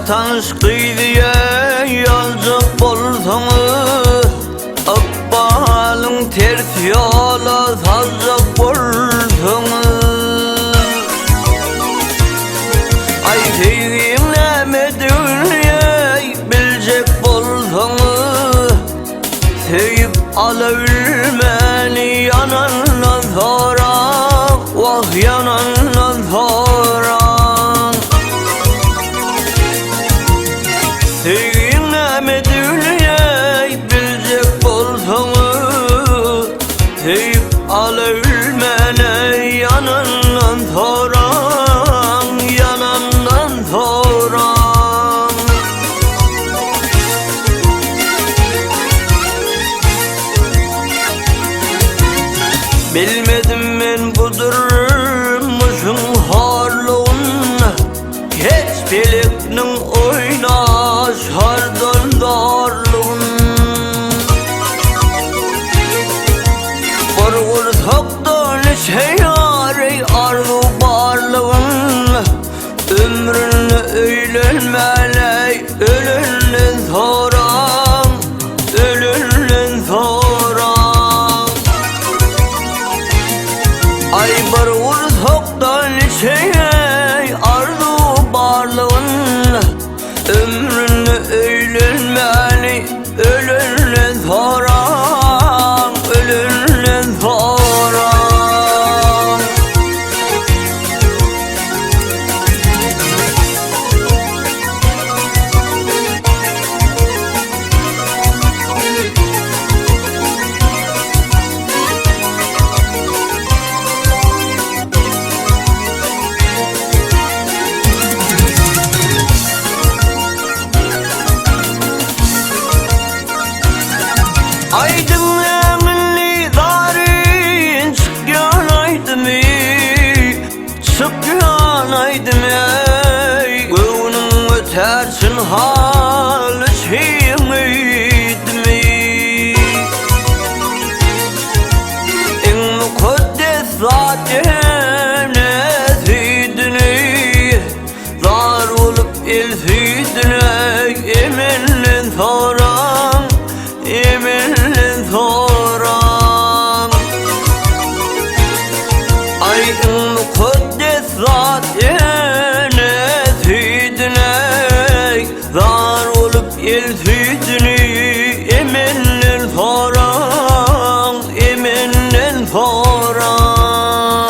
tanış kıydıya yazacak bolsanız, akbalın ters yola salacak bolsanız. Ay sevgilimle dünyayı bilecek bolsanız, sevip alabilmeni yanandan sonra, vah yanandan sonra. Sevgilimle dünyayı bilecek bolsanız, sevip alabilmeni yanandan sonra, yanandan sonra. Bilmedim ben bu durmuşun harlığın, hiç bileknin oynaş hardan darlığın. Korkur soktuğun şeyari arzu barlığın, ömrünü öğlenmeli ölünden sonra, ölünden sonra. Ay bir ursaktan şey arzu barlığın, ömrünü öğlenmeli ölünden sonra, ölünden sonra. Aydın eminli darin çıkyanaydı mı, çıkyanaydı mı? Göğünün ötersin halı şeyimiydi mi? En mukaddes zaten eziydini, zar olup elsiydini, eminle soran, eminle soran. Ay mukaddes zaten eziydini, zar olup elsiydini, eminle soran, eminle soran.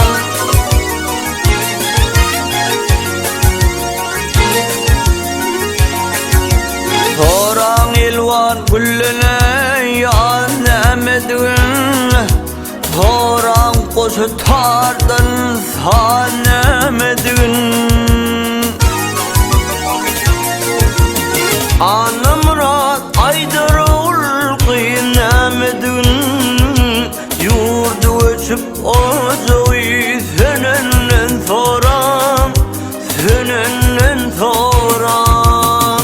Soran ilvan güllüne yanemedin, soran koşu tardan sanemedin. Anamrat aydır ol kıynemedin, yurdu öçüp ocağı senenden soran, senenden soran.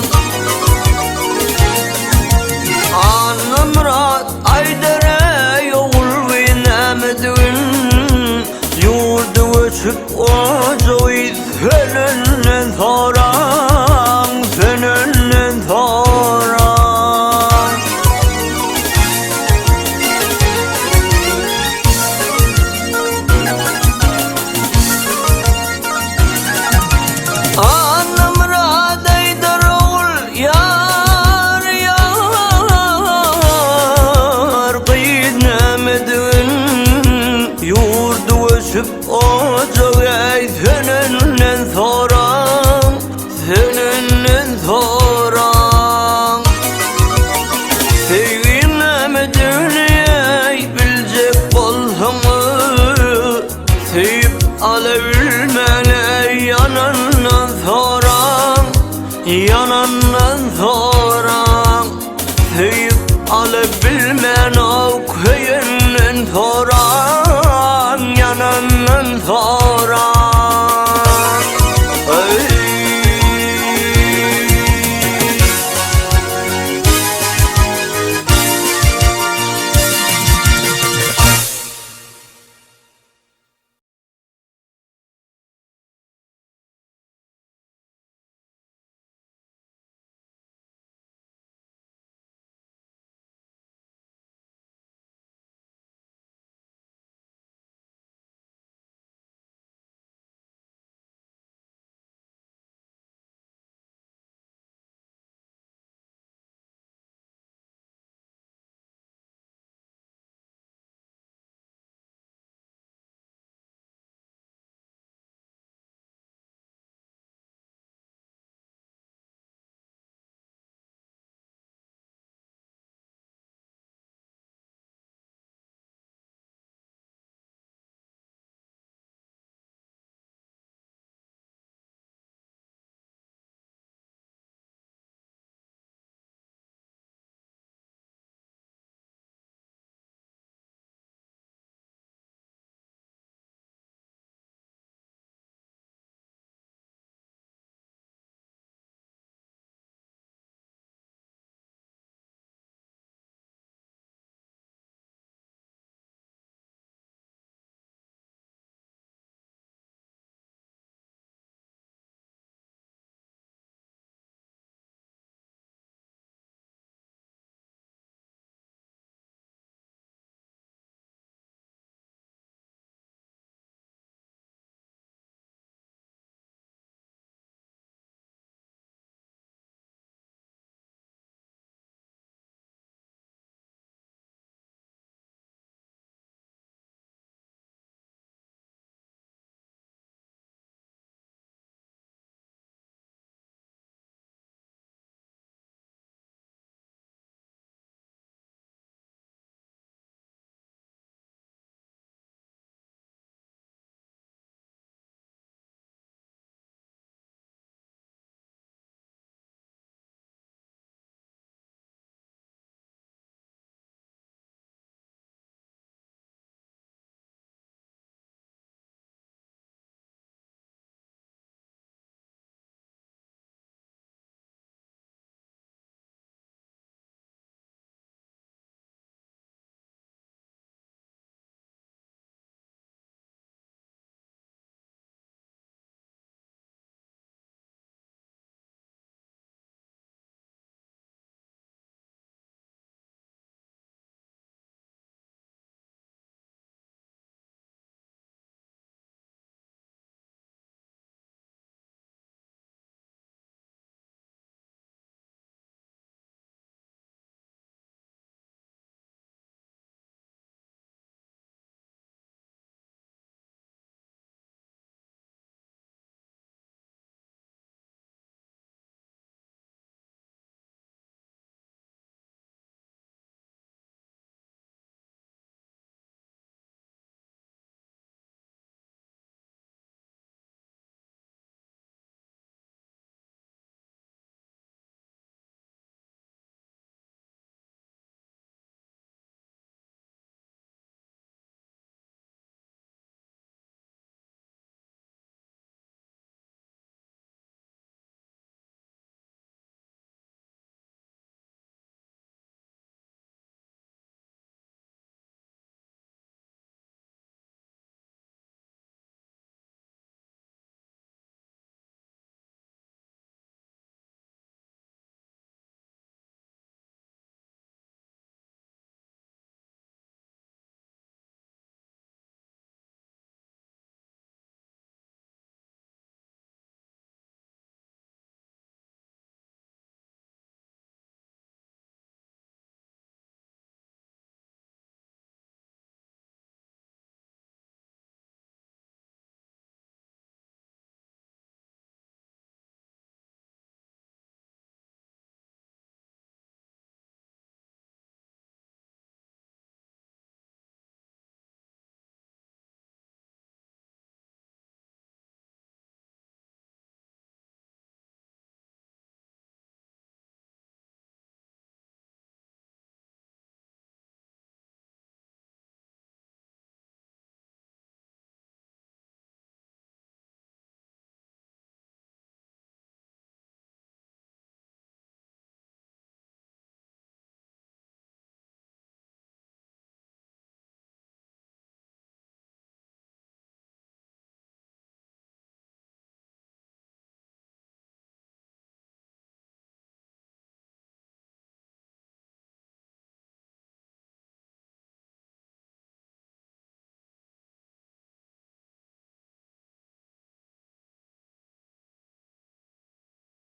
Anamrat aydere yol binemedin, yurdu öçüp ocağı senenden soran, senenden soran. Anamrat aydır ol yar yar kıynemedin, yurdu öçüp ocağı senenden soran, senenden soran. Sevgilimle dünyayı bilecek bolsanız, sevip alabilmeli yanandan soran, yanandan soran. Sevip alabilmen o